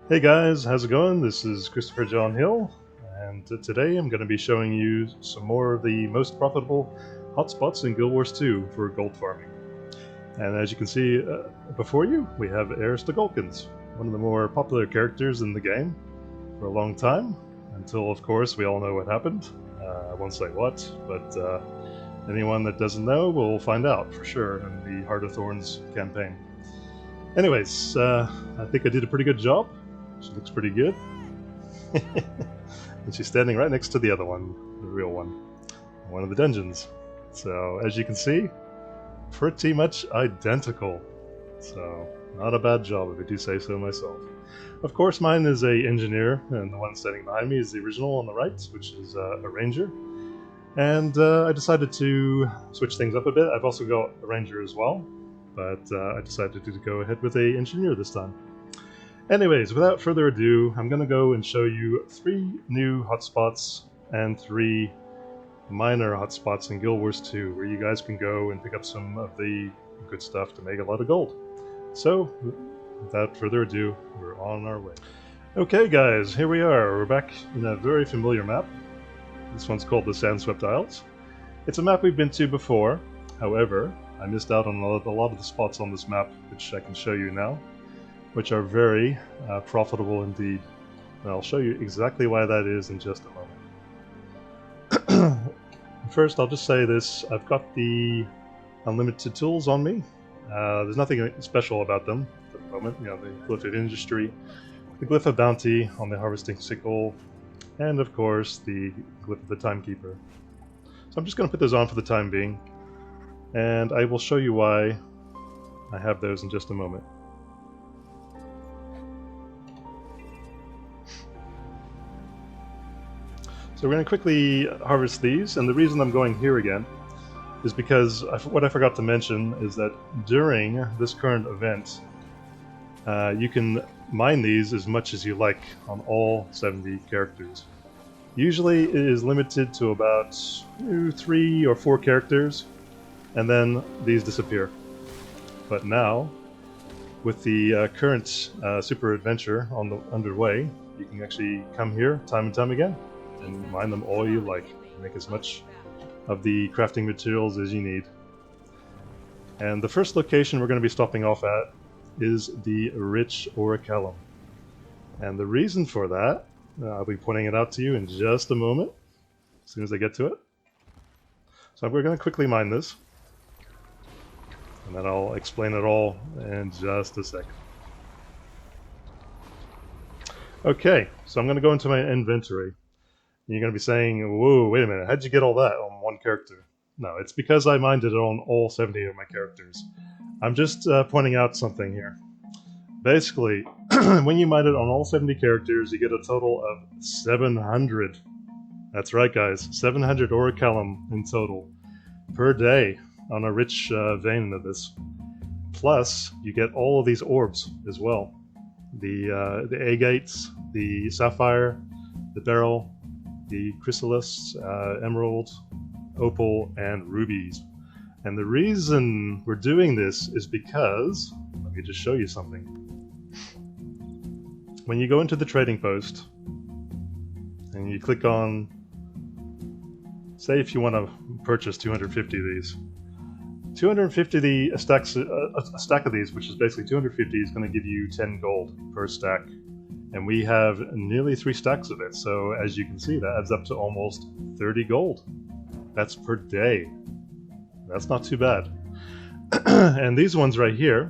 Hey guys, how's it going? This is Christopher John Hill, and today I'm going to be showing you some more of the most profitable hotspots in Guild Wars 2 for gold farming. And as you can see before you, we have Heir to Golkins, one of the more popular characters in the game for a long time, until of course we all know what happened. I won't say what, but anyone that doesn't know will find out for sure in the Heart of Thorns campaign. Anyways, I think I did a pretty good job. She looks pretty good. And she's standing right next to the other one, the real one of the dungeons. So, as you can see, pretty much identical. So, not a bad job if I do say so myself. Of course, mine is a engineer, and the one standing behind me is the original on the right, which is a ranger. And I decided to switch things up a bit. I've also got a ranger as well, but I decided to go ahead with a engineer this time. Anyways, without further ado, I'm going to go and show you 3 new hotspots and 3 minor hotspots in Guild Wars 2, where you guys can go and pick up some of the good stuff to make a lot of gold. So, without further ado, we're on our way. Okay guys, here we are. We're back in a very familiar map. This one's called the Sandswept Isles. It's a map we've been to before. However, I missed out on a lot of the spots on this map, which I can show you now, which are very profitable indeed. And I'll show you exactly why that is in just a moment. First, I'll just say this. I've got the unlimited tools on me. There's nothing special about them at the moment. You know, the Glyph of Industry, the Glyph of Bounty on the Harvesting Sickle, and of course the Glyph of the Timekeeper. So I'm just going to put those on for the time being, and I will show you why I have those in just a moment. So we're going to quickly harvest these, and the reason I'm going here again is because what I forgot to mention is that during this current event, you can mine these as much as you like on all 70 characters. Usually it is limited to about 3 or 4 characters, and then these disappear. But now, with the current super adventure underway, you can actually come here time and time again and mine them all you like. Make as much of the crafting materials as you need. And the first location we're going to be stopping off at is the Rich Orichalcum. And the reason for that, I'll be pointing it out to you in just a moment, as soon as I get to it. So we're going to quickly mine this, and then I'll explain it all in just a second. Okay, so I'm going to go into my inventory. You're going to be saying, whoa, wait a minute, how'd you get all that on one character? No, it's because I mined it on all 70 of my characters. I'm just pointing out something here. Basically, when you mine it on all 70 characters, you get a total of 700. That's right, guys, 700 Orichalcum in total per day on a rich vein of this. Plus, you get all of these orbs as well. The agates, the sapphire, the beryl, the chrysalis, emerald, opal, and rubies. And the reason we're doing this is because, let me just show you something. When you go into the trading post, and you click on, say if you want to purchase 250 of these, 250 a stack of these, which is basically 250, is going to give you 10 gold per stack. And we have nearly 3 stacks of it, so as you can see, that adds up to almost 30 gold. That's per day. That's not too bad. And these ones right here,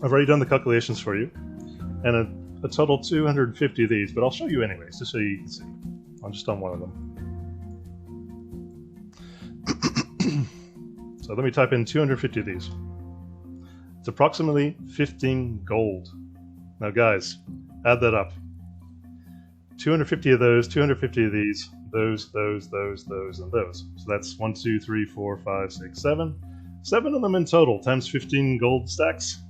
I've already done the calculations for you, and a total 250 of these, but I'll show you anyways, just so you can see. I'm just on one of them. So let me type in 250 of these. It's approximately 15 gold. Now guys, add that up. 250 of those, 250 of these, those, and those. So that's 1, 2, 3, 4, 5, 6, 7. 7 of them in total, times 15 gold stacks.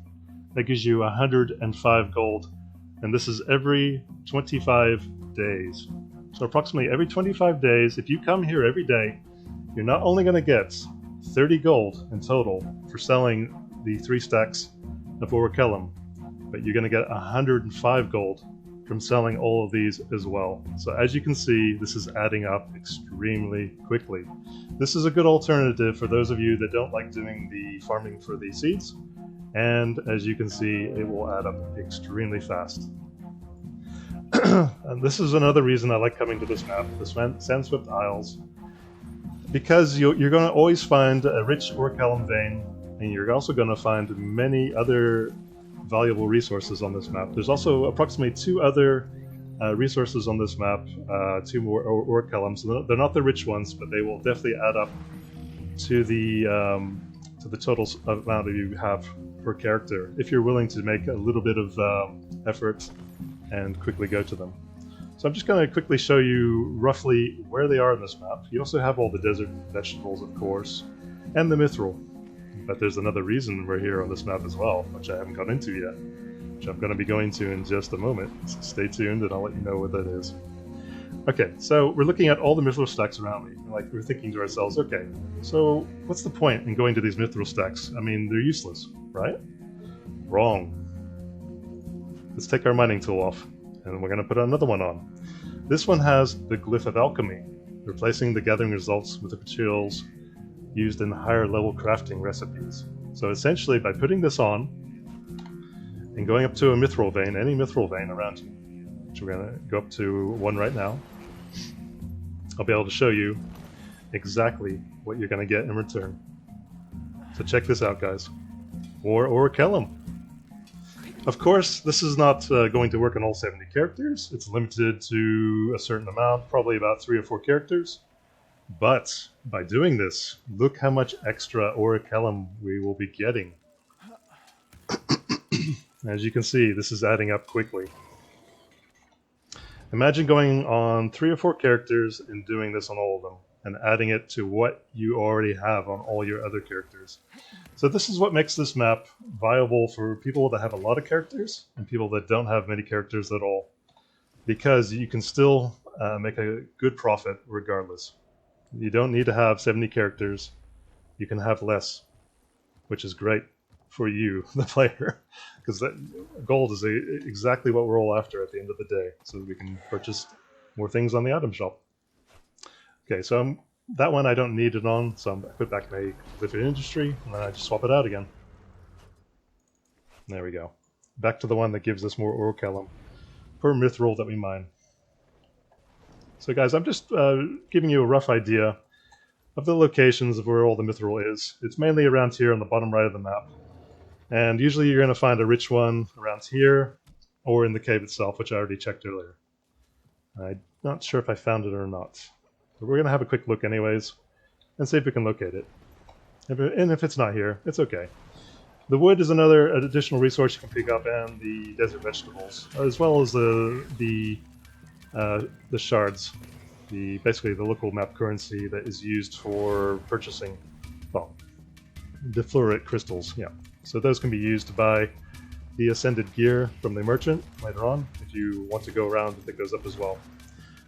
That gives you 105 gold. And this is every 25 days. So approximately every 25 days, if you come here every day, you're not only going to get 30 gold in total for selling the 3 stacks of Orichalcum, but you're going to get 105 gold from selling all of these as well. So as you can see, this is adding up extremely quickly. This is a good alternative for those of you that don't like doing the farming for the seeds, and as you can see, it will add up extremely fast. And this is another reason I like coming to this map, the Sandswept Isles, because you're going to always find a rich Orichalcum vein, and you're also going to find many other valuable resources on this map. There's also approximately 2 other resources on this map, 2 more Orichalcums. So they're not the rich ones, but they will definitely add up to the total amount you have per character, if you're willing to make a little bit of effort and quickly go to them. So I'm just going to quickly show you roughly where they are in this map. You also have all the desert vegetables, of course, and the mithril. But there's another reason we're here on this map as well, which I haven't got into yet, which I'm going to be going to in just a moment. So stay tuned and I'll let you know what that is. Okay, so we're looking at all the mithril stacks around me. Like, we're thinking to ourselves, okay, so what's the point in going to these mithril stacks? I mean, they're useless, right? Wrong. Let's take our mining tool off, and we're going to put another one on. This one has the Glyph of Alchemy, replacing the gathering results with the materials used in higher level crafting recipes. So essentially, by putting this on and going up to a mithril vein, any mithril vein around you, which we're going to go up to one right now, I'll be able to show you exactly what you're going to get in return. So check this out, guys. Or Orichalcum. Of course, this is not going to work on all 70 characters. It's limited to a certain amount, probably about 3 or 4 characters. But by doing this, look how much extra Orichalcum we will be getting. As you can see, this is adding up quickly. Imagine going on 3 or 4 characters and doing this on all of them, and adding it to what you already have on all your other characters. So this is what makes this map viable for people that have a lot of characters and people that don't have many characters at all, because you can still make a good profit regardless. You don't need to have 70 characters. You can have less, which is great for you, the player, because gold is exactly what we're all after at the end of the day, so that we can purchase more things on the item shop. Okay, so that one I don't need it on, so I put back my Glyph of Industry, and then I just swap it out again. There we go. Back to the one that gives us more Orichalcum per mithril that we mine. So guys, I'm just giving you a rough idea of the locations of where all the mithril is. It's mainly around here on the bottom right of the map. And usually you're going to find a rich one around here, or in the cave itself, which I already checked earlier. I'm not sure if I found it or not. But we're going to have a quick look anyways, and see if we can locate it. And if it's not here, it's okay. The wood is another additional resource you can pick up, and the desert vegetables, as well as the shards, basically the local map currency that is used for purchasing, well, the fluorite crystals, yeah. So those can be used to buy the ascended gear from the merchant later on, if you want to go around and pick those up as well.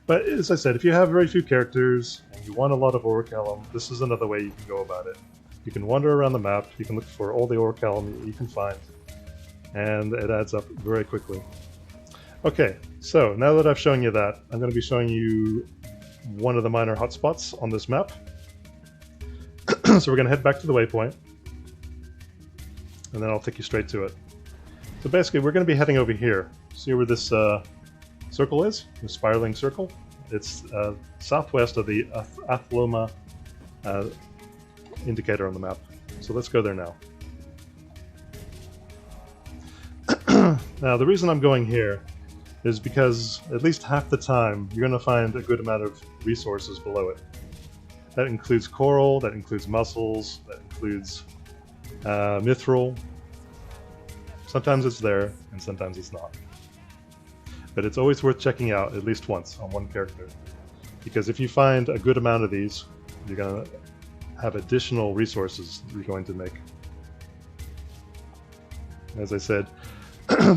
But as I said, if you have very few characters and you want a lot of Orichalcum, this is another way you can go about it. You can wander around the map, you can look for all the Orichalcum you can find, and it adds up very quickly. Okay, so now that I've shown you that, I'm going to be showing you one of the minor hotspots on this map. So we're going to head back to the waypoint, and then I'll take you straight to it. So basically, we're going to be heading over here. See where this circle is? The spiraling circle? It's southwest of the Athloma indicator on the map. So let's go there now. Now, the reason I'm going here is because at least half the time you're going to find a good amount of resources below it. That includes coral, that includes mussels, that includes mithril. Sometimes it's there, and sometimes it's not. But it's always worth checking out at least once on one character, because if you find a good amount of these, you're going to have additional resources you're going to make. As I said,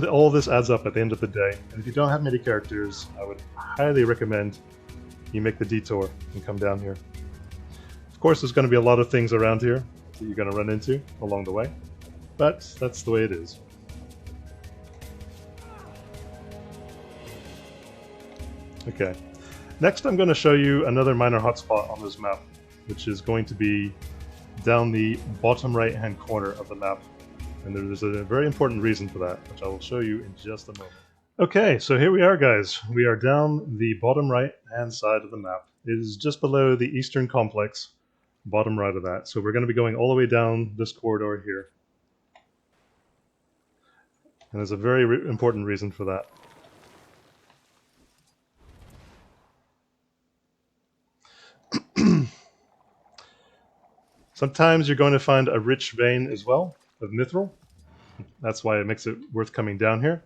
all this adds up at the end of the day, and if you don't have many characters, I would highly recommend you make the detour and come down here. Of course, there's going to be a lot of things around here that you're going to run into along the way, but that's the way it is. Okay. Next I'm going to show you another minor hotspot on this map, which is going to be down the bottom right hand corner of the map. And there's a very important reason for that, which I will show you in just a moment. Okay, so here we are, guys. We are down the bottom right hand side of the map. It is just below the eastern complex, bottom right of that. So we're going to be going all the way down this corridor here. And there's a very important reason for that. Sometimes you're going to find a rich vein as well of mithril. That's why it makes it worth coming down here,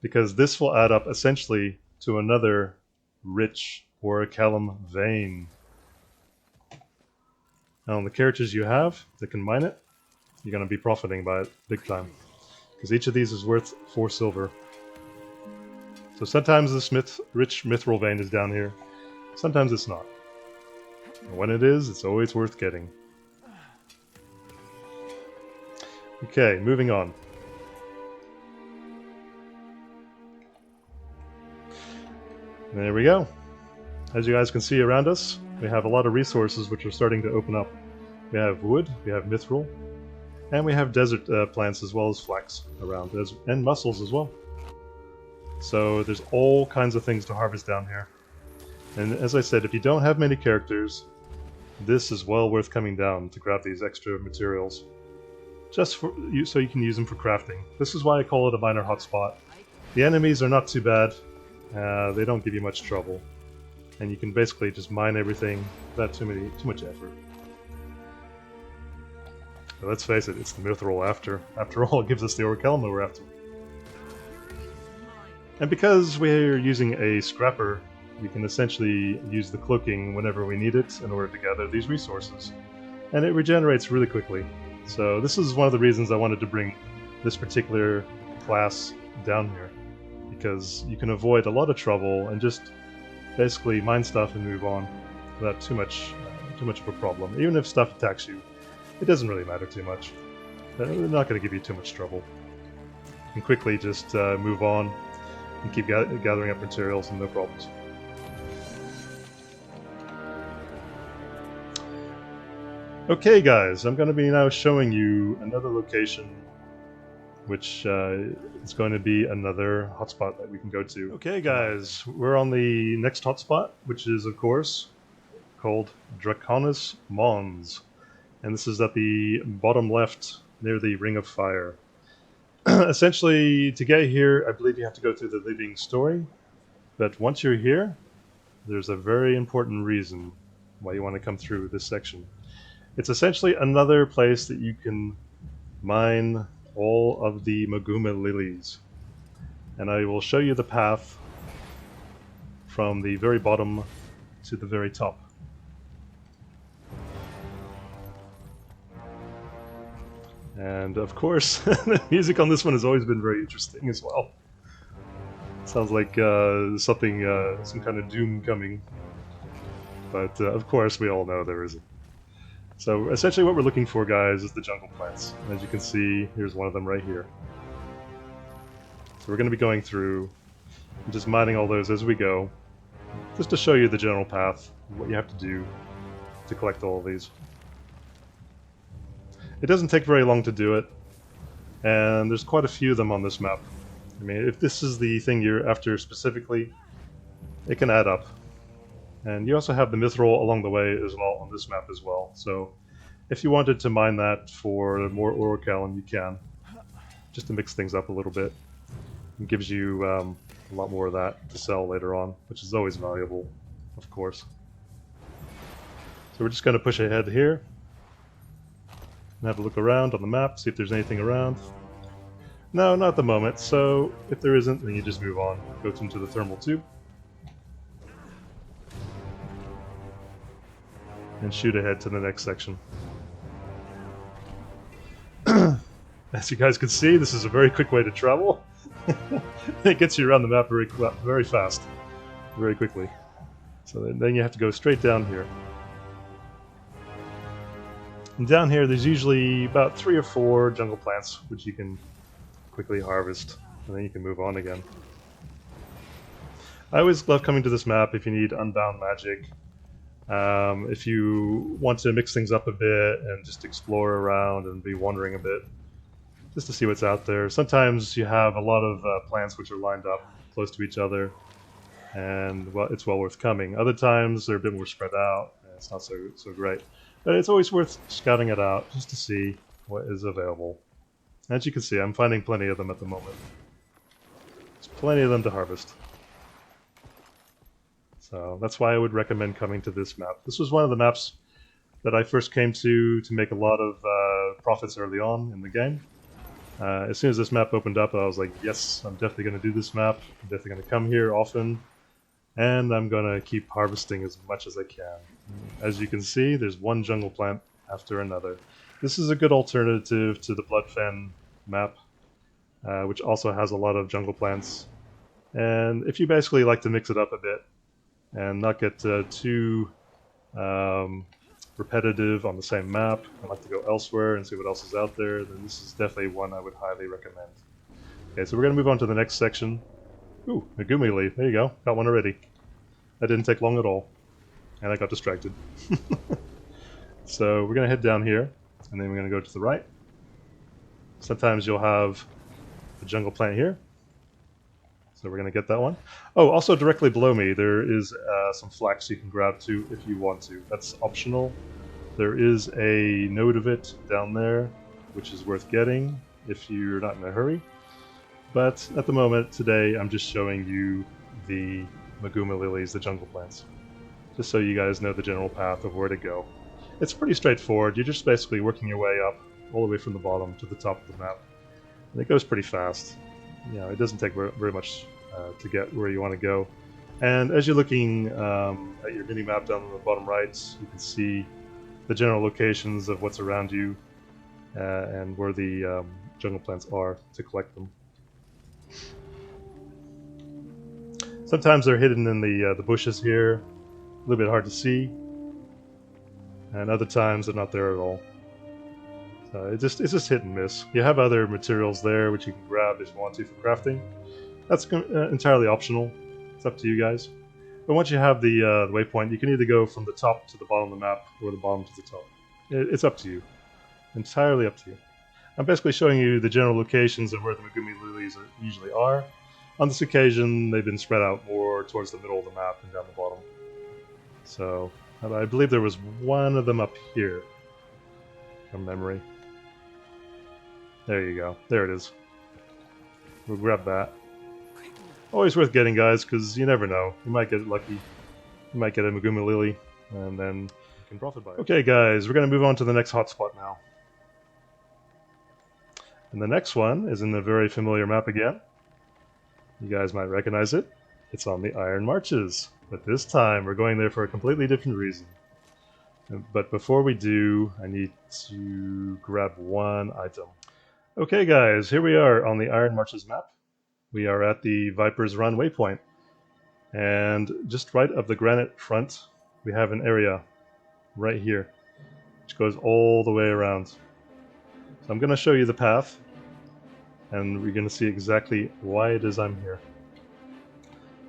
because this will add up essentially to another rich orichalcum vein. Now on the characters you have that can mine it, you're going to be profiting by it big time, because each of these is worth 4 silver. So sometimes this rich mithril vein is down here, sometimes it's not. And when it is, it's always worth getting. Okay, moving on. There we go. As you guys can see around us, we have a lot of resources which are starting to open up. We have wood, we have mithril, and we have desert plants as well as flax around, and mussels as well. So there's all kinds of things to harvest down here. And as I said, if you don't have many characters, this is well worth coming down to grab these extra materials. Just for you, so you can use them for crafting. This is why I call it a minor hotspot. The enemies are not too bad. They don't give you much trouble. And you can basically just mine everything without too much effort. But let's face it, it's the mithril after all, it gives us the orichalcum we're after. And because we're using a scrapper, we can essentially use the cloaking whenever we need it in order to gather these resources. And it regenerates really quickly. So this is one of the reasons I wanted to bring this particular class down here, because you can avoid a lot of trouble and just basically mine stuff and move on without too much of a problem. Even if stuff attacks you, it doesn't really matter too much. They're not going to give you too much trouble. You can quickly just move on and keep gathering up materials and no problems. Okay guys, I'm going to be now showing you another location which is going to be another hotspot that we can go to. Okay guys, we're on the next hotspot, which is of course called Draconis Mons. And this is at the bottom left near the Ring of Fire. Essentially, to get here, I believe you have to go through the Living Story. But once you're here, there's a very important reason why you want to come through this section. It's essentially another place that you can mine all of the Maguma lilies. And I will show you the path from the very bottom to the very top. And of course, the music on this one has always been very interesting as well. Sounds like something, some kind of doom coming. But of course, we all know there isn't. So essentially what we're looking for, guys, is the jungle plants. As you can see, here's one of them right here. So we're going to be going through and just mining all those as we go, just to show you the general path, what you have to do to collect all of these. It doesn't take very long to do it, and there's quite a few of them on this map. I mean, if this is the thing you're after specifically, it can add up. And you also have the mithril along the way as well on this map as well. So if you wanted to mine that for more orichalcum, you can, just to mix things up a little bit. It gives you a lot more of that to sell later on, which is always valuable, of course. So we're just going to push ahead here and have a look around on the map, see if there's anything around. No, not at the moment. So if there isn't, then you just move on. Go into the thermal tube. And shoot ahead to the next section. As you guys can see, this is a very quick way to travel. It gets you around the map very fast, very quickly. So then you have to go straight down here. And down here, there's usually about 3 or 4 jungle plants, which you can quickly harvest, and then you can move on again. I always love coming to this map if you need unbound magic. If you want to mix things up a bit and just explore around and be wandering a bit, just to see what's out there. Sometimes you have a lot of plants which are lined up close to each other, and well, it's well worth coming. Other times they're a bit more spread out, and it's not so great. But it's always worth scouting it out just to see what is available. As you can see, I'm finding plenty of them at the moment. There's plenty of them to harvest. So that's why I would recommend coming to this map. This was one of the maps that I first came to make a lot of profits early on in the game. As soon as this map opened up, I was like, yes, I'm definitely going to do this map. I'm definitely going to come here often. And I'm going to keep harvesting as much as I can. As you can see, there's one jungle plant after another. This is a good alternative to the Bloodfen map, which also has a lot of jungle plants. And if you basically like to mix it up a bit and not get too repetitive on the same map, and like to go elsewhere and see what else is out there, then this is definitely one I would highly recommend. Okay, so we're going to move on to the next section. Ooh, a Megumi leaf. There you go. Got one already. That didn't take long at all. And I got distracted. So we're going to head down here, and then we're going to go to the right. Sometimes you'll have a jungle plant here. So we're going to get that one. Oh, also directly below me, there is some flax you can grab too if you want to. That's optional. There is a node of it down there, which is worth getting if you're not in a hurry. But at the moment, today, I'm just showing you the Megumi lilies, the jungle plants. Just so you guys know the general path of where to go. It's pretty straightforward. You're just basically working your way up, all the way from the bottom to the top of the map. And it goes pretty fast. You know, it doesn't take very much to get where you want to go. And as you're looking at your mini-map down on the bottom right, you can see the general locations of what's around you and where the jungle plants are to collect them. Sometimes they're hidden in the bushes here, a little bit hard to see, and other times they're not there at all. So it's just hit and miss. You have other materials there which you can grab if you want to for crafting. That's entirely optional. It's up to you guys. But once you have the waypoint, you can either go from the top to the bottom of the map or the bottom to the top. It's up to you. Entirely up to you. I'm basically showing you the general locations of where the Megumi lilies usually are. On this occasion, they've been spread out more towards the middle of the map and down the bottom. So, I believe there was one of them up here, from memory. There you go. There it is. We'll grab that. Always worth getting, guys, because you never know. You might get lucky. You might get a Megumi lily, and then you can profit by it. Okay, guys, we're going to move on to the next hotspot now. And the next one is in the very familiar map again. You guys might recognize it. It's on the Iron Marches. But this time, we're going there for a completely different reason. But before we do, I need to grab one item. Okay, guys, here we are on the Iron Marches map. We are at the Viper's Run waypoint. And just right up the granite front, we have an area right here, which goes all the way around. So I'm going to show you the path, and we're going to see exactly why it is I'm here.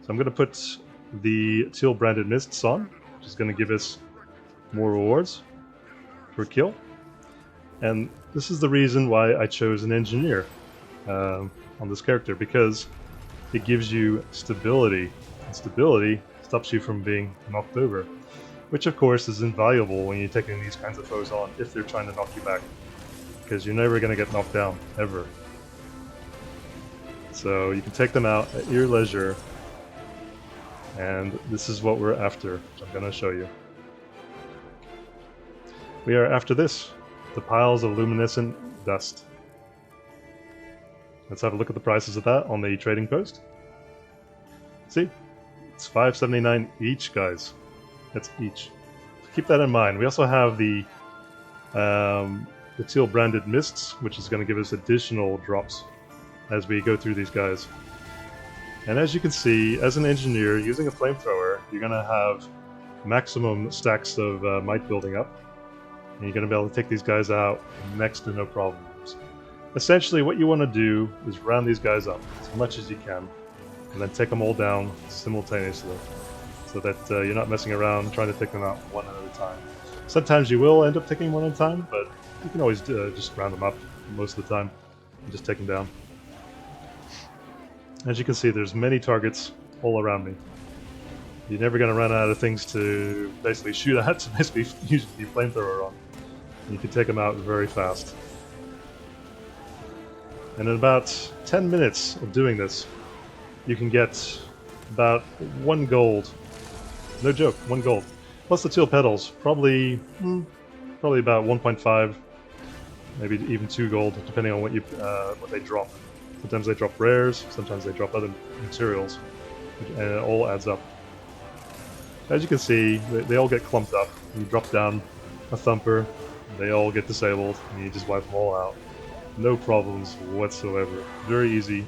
So I'm going to put the teal branded mists on, which is going to give us more rewards per kill. And this is the reason why I chose an engineer on this character, because it gives you stability. And stability stops you from being knocked over, which of course is invaluable when you're taking these kinds of foes on if they're trying to knock you back, because you're never going to get knocked down, ever. So you can take them out at your leisure, and this is what we're after, which I'm going to show you. We are after this, the piles of luminescent dust. Let's have a look at the prices of that on the trading post. See? It's $5.79 each, guys. That's each. So keep that in mind. We also have the teal branded mists, which is going to give us additional drops as we go through these guys. And as you can see, as an engineer using a flamethrower, you're going to have maximum stacks of might building up, and you're going to be able to take these guys out next to no problems. Essentially, what you want to do is round these guys up as much as you can. and then take them all down simultaneously, so that you're not messing around trying to take them out one at a time. Sometimes you will end up taking one at a time, but you can always just round them up most of the time and just take them down. As you can see, there's many targets all around me. You're never going to run out of things to basically shoot at, to basically use the flamethrower on. You can take them out very fast. And in about 10 minutes of doing this, you can get about 1 gold. No joke, 1 gold. Plus the teal petals, probably about 1.5, maybe even 2 gold, depending on what they drop. Sometimes they drop rares, sometimes they drop other materials, and it all adds up. As you can see, they all get clumped up. You drop down a thumper, they all get disabled, and you just wipe them all out. No problems whatsoever. Very easy,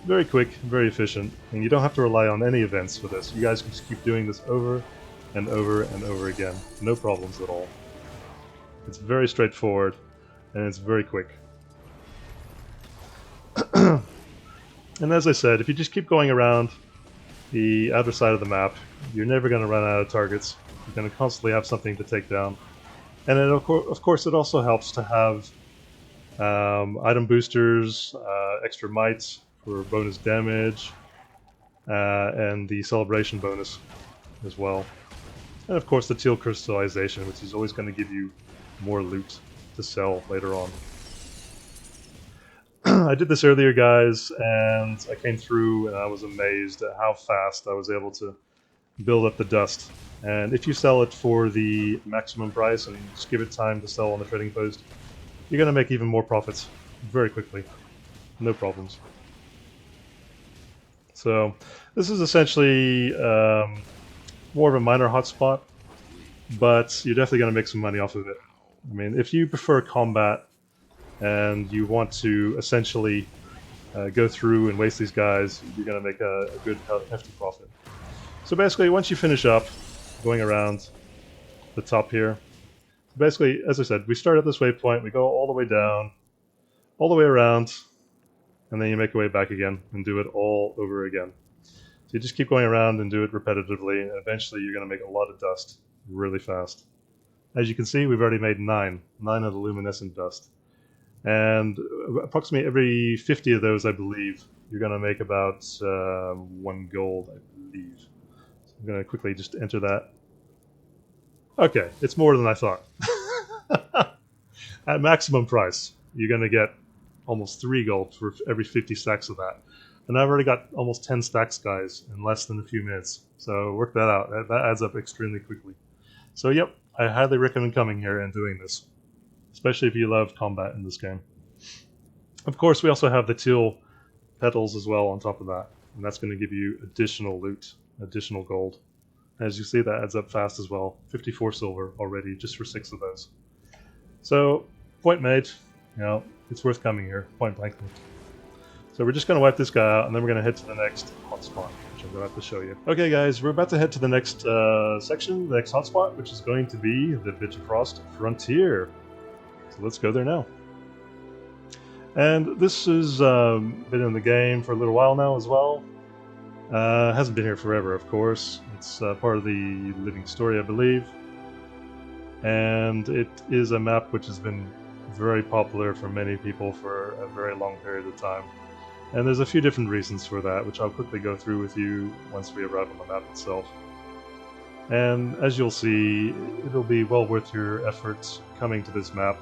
very quick, very efficient, and you don't have to rely on any events for this. You guys can just keep doing this over and over and over again. No problems at all. It's very straightforward, and it's very quick. And as I said, if you just keep going around the outer side of the map, you're never going to run out of targets. You're going to constantly have something to take down. And then, of course, it also helps to have item boosters, extra might for bonus damage, and the celebration bonus as well. And of course the teal crystallization, which is always going to give you more loot to sell later on. I did this earlier, guys, and I came through and I was amazed at how fast I was able to build up the dust. And if you sell it for the maximum price and just give it time to sell on the trading post, you're going to make even more profits very quickly. No problems. So this is essentially more of a minor hotspot, but you're definitely going to make some money off of it. I mean, if you prefer combat and you want to essentially go through and waste these guys, you're going to make a good, hefty profit. So basically, once you finish up going around the top here, basically, as I said, we start at this waypoint, we go all the way down, all the way around, and then you make your way back again and do it all over again. So you just keep going around and do it repetitively, and eventually you're going to make a lot of dust really fast. As you can see, we've already made 9 of the luminescent dust. And approximately every 50 of those, I believe, you're going to make about 1 gold, I believe. So I'm going to quickly just enter that. Okay, it's more than I thought. At maximum price, you're going to get almost 3 gold for every 50 stacks of that. And I've already got almost 10 stacks, guys, in less than a few minutes. So work that out. That adds up extremely quickly. So yep, I highly recommend coming here and doing this, especially if you love combat in this game. Of course, we also have the teal petals as well on top of that, and that's going to give you additional loot, additional gold. As you see, that adds up fast as well. 54 silver already, just for 6 of those. So, point made. You know, it's worth coming here, point blankly. So we're just going to wipe this guy out, and then we're going to head to the next hotspot, which I'm going to have to show you. Okay, guys, we're about to head to the next section, the next hotspot, which is going to be the Bitterfrost Frontier. So let's go there now. And this has been in the game for a little while now as well. Hasn't been here forever, of course. It's part of the living story, I believe. And it is a map which has been very popular for many people for a very long period of time. And there's a few different reasons for that, which I'll quickly go through with you once we arrive on the map itself. And as you'll see, it'll be well worth your efforts coming to this map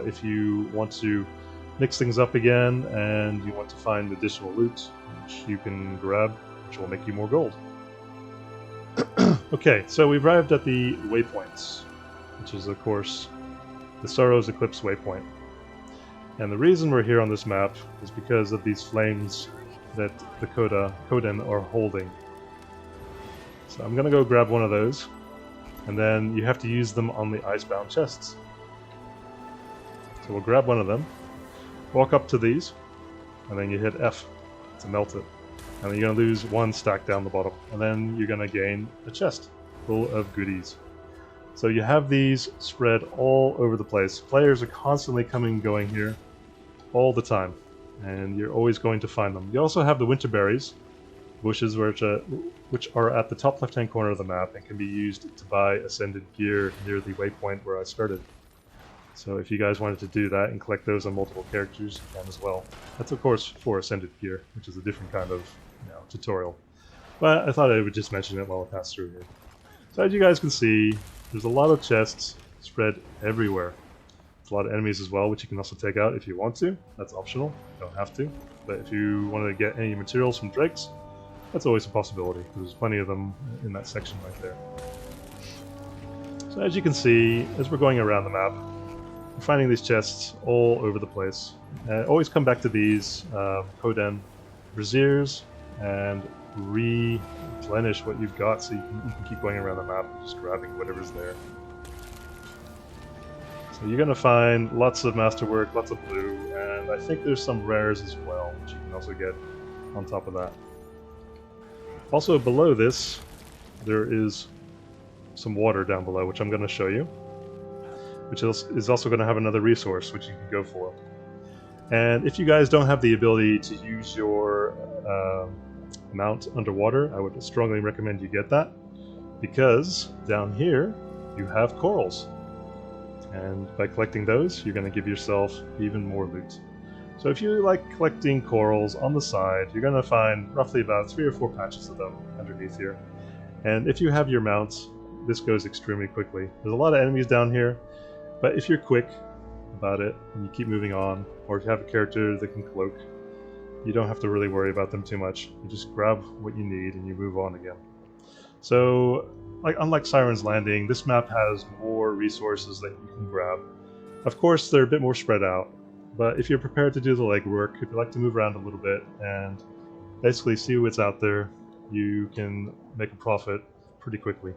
if you want to mix things up again and you want to find additional loot which you can grab, which will make you more gold. Okay, so we've arrived at the waypoints, which is of course the Sorrow's Eclipse waypoint. And the reason we're here on this map is because of these flames that the Koden are holding. So I'm going to go grab one of those, and then you have to use them on the icebound chests. So we'll grab one of them, walk up to these, and then you hit F to melt it. And then you're going to lose 1 stack down the bottom, and then you're going to gain a chest full of goodies. So you have these spread all over the place. Players are constantly coming and going here all the time, and you're always going to find them. You also have the winter berries, bushes which are at the top left-hand corner of the map and can be used to buy ascended gear near the waypoint where I started. So if you guys wanted to do that and collect those on multiple characters, you can as well. That's of course for ascended gear, which is a different kind of tutorial. But I thought I would just mention it while I pass through here. So as you guys can see, there's a lot of chests spread everywhere. There's a lot of enemies as well, which you can also take out if you want to. That's optional, you don't have to. But if you want to get any materials from drakes, that's always a possibility. There's plenty of them in that section right there. So as you can see, as we're going around the map, we're finding these chests all over the place. Always come back to these Koden braziers and replenish what you've got so you can keep going around the map and just grabbing whatever's there. So you're going to find lots of masterwork, lots of blue, and I think there's some rares as well, which you can also get on top of that. Also below this, there is some water down below, which I'm going to show you, which is also going to have another resource which you can go for. And if you guys don't have the ability to use your mount underwater, I would strongly recommend you get that, because down here you have corals. And by collecting those, you're going to give yourself even more loot. So if you like collecting corals on the side, you're going to find roughly about 3 or 4 patches of them underneath here. And if you have your mounts, this goes extremely quickly. There's a lot of enemies down here, but if you're quick about it and you keep moving on, or if you have a character that can cloak, you don't have to really worry about them too much. You just grab what you need and you move on again. So, unlike Siren's Landing, this map has more resources that you can grab. Of course, they're a bit more spread out, but if you're prepared to do the legwork, if you like to move around a little bit and basically see what's out there, you can make a profit pretty quickly.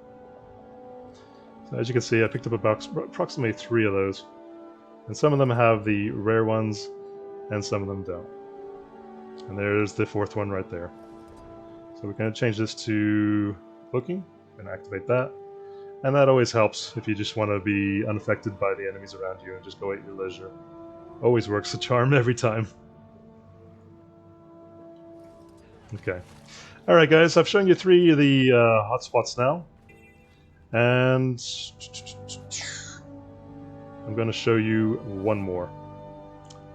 So as you can see, I picked up about approximately 3 of those, and some of them have the rare ones and some of them don't. And there's the 4th one right there. So we're going to change this to cloaking. Going to activate that, and that always helps if you just want to be unaffected by the enemies around you and just go at your leisure. Always works a charm every time. Okay. Alright guys, I've shown you 3 of the hotspots now, and I'm going to show you one more,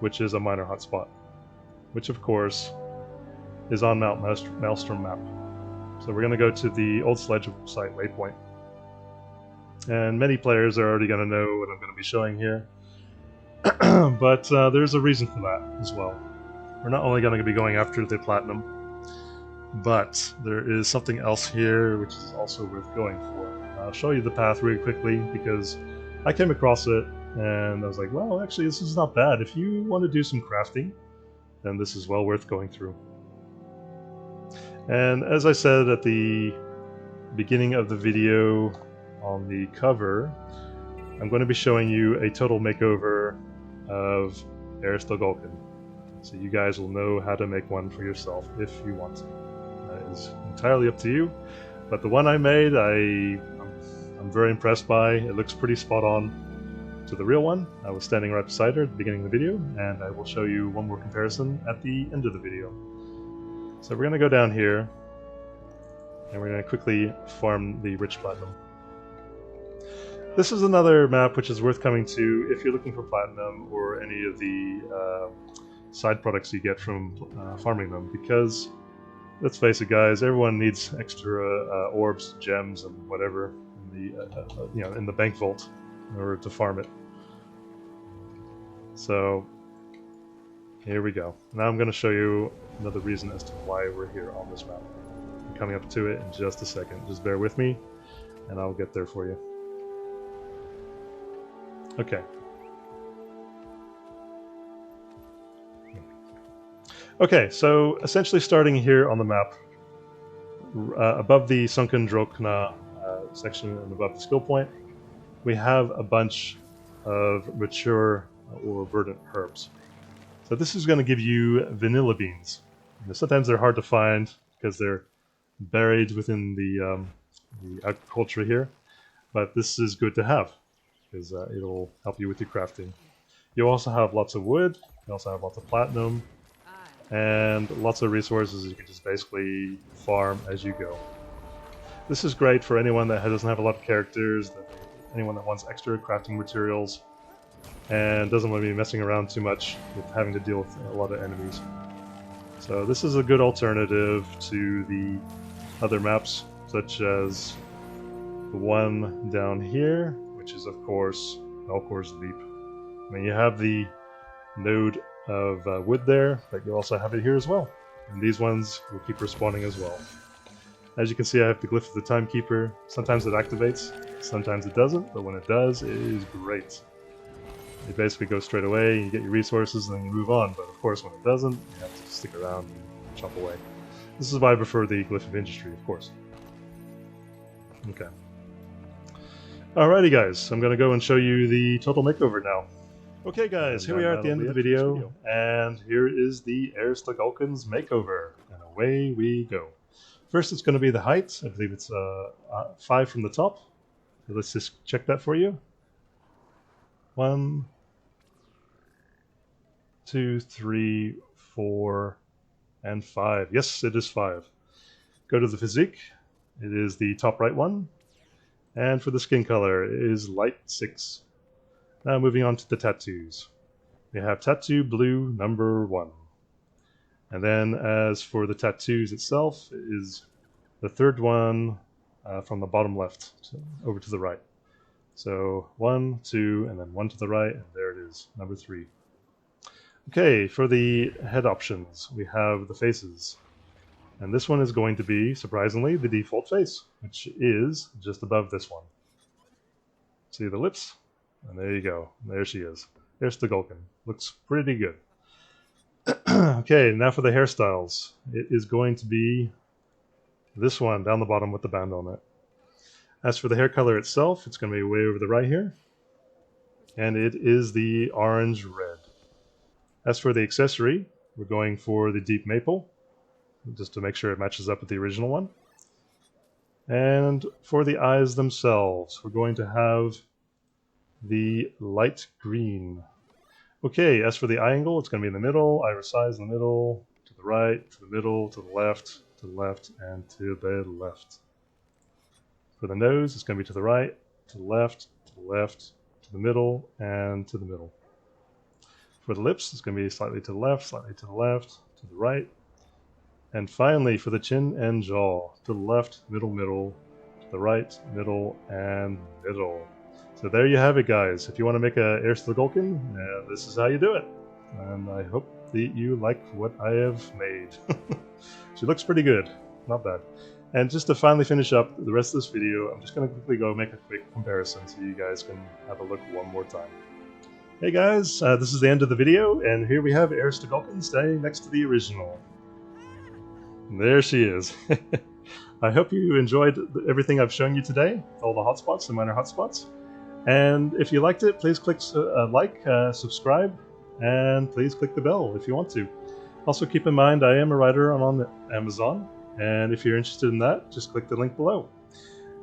which is a minor hotspot, which of course is on Mount Maelstrom map. So we're going to go to the old sledge site waypoint. And many players are already going to know what I'm going to be showing here. But there's a reason for that as well. We're not only going to be going after the platinum, but there is something else here which is also worth going for. I'll show you the path really quickly because I came across it and I was like, well, actually this is not bad. If you want to do some crafting, then this is well worth going through. And as I said at the beginning of the video on the cover, I'm going to be showing you a total makeover of Aristogulcan. So you guys will know how to make one for yourself if you want to. That is entirely up to you. But the one I made, I'm very impressed by. It looks pretty spot on to the real one. I was standing right beside her at the beginning of the video, and I will show you one more comparison at the end of the video. So we're going to go down here, and we're going to quickly farm the rich platinum. This is another map which is worth coming to if you're looking for platinum or any of the side products you get from farming them, because let's face it guys, everyone needs extra orbs, gems, and whatever in the in the bank vault in order to farm it. So here we go. Now I'm going to show you another reason as to why we're here on this map. I'm coming up to it in just a second. Just bear with me, and I'll get there for you. Okay. Okay, so essentially starting here on the map, above the Sunken Drokna section and above the skill point, we have a bunch of mature or verdant herbs. So this is going to give you vanilla beans. Sometimes they're hard to find because they're buried within the agriculture here, but this is good to have because it'll help you with your crafting. You also have lots of wood, you also have lots of platinum, and lots of resources. You can just basically farm as you go. This is great for anyone that doesn't have a lot of characters, anyone that wants extra crafting materials, and doesn't want to be messing around too much with having to deal with a lot of enemies. So this is a good alternative to the other maps, such as the one down here, which is of course Melkor's Leap. I mean, you have the node of wood there, but you also have it here as well. And these ones will keep respawning as well. As you can see, I have the glyph of the timekeeper. Sometimes it activates, sometimes it doesn't, but when it does, it is great. You basically go straight away, you get your resources, and then you move on. But of course, when it doesn't, you have to stick around and chop away. This is why I prefer the glyph of industry, of course. Okay. Alrighty guys, I'm going to go and show you the total makeover now. Okay guys, here we are at the end of the video, and here is the Aristogulcan's makeover, and away we go. First it's going to be the height. I believe it's 5 from the top. So let's just check that for you. 1, 2, 3, 4, and 5. Yes, it is 5. Go to the physique. It is the top right one. And for the skin color, it is light 6. Now moving on to the tattoos. We have tattoo blue number 1. And then as for the tattoos itself, it is the third one from the bottom left over to the right. So 1, 2, and then 1 to the right, and there it is, number 3. Okay, for the head options, we have the faces. And this one is going to be, surprisingly, the default face, which is just above this one. See the lips? And there you go. There she is. There's the Gulcan. Looks pretty good. Okay, now for the hairstyles. It is going to be this one down the bottom with the band on it. As for the hair color itself, it's going to be way over the right here. And it is the orange red. As for the accessory, we're going for the deep maple, just to make sure it matches up with the original one. And for the eyes themselves, we're going to have the light green. Okay, as for the eye angle, it's going to be in the middle, iris size in the middle, to the right, to the middle, to the left, and to the left. For the nose, it's going to be to the right, to the left, to the middle, and to the middle. For the lips, it's going to be slightly to the left, to the right. And finally, for the chin and jaw, to the left, middle, to the right, middle, and middle. So there you have it, guys. If you want to make a Aristogulcan, this is how you do it. And I hope that you like what I have made. She looks pretty good. Not bad. And just to finally finish up the rest of this video, I'm just going to quickly go make a quick comparison so you guys can have a look one more time. Hey guys, this is the end of the video, and here we have Aristogulcan standing next to the original. And there she is. I hope you enjoyed everything I've shown you today, all the hotspots, the minor hotspots. And if you liked it, please click like, subscribe, and please click the bell if you want to. Also keep in mind I am a writer on Amazon, and if you're interested in that, just click the link below.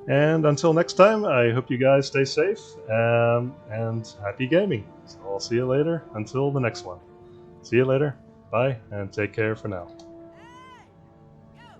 And until next time, I hope you guys stay safe and happy gaming. So I'll see you later until the next one. See you later. Bye, and take care for now.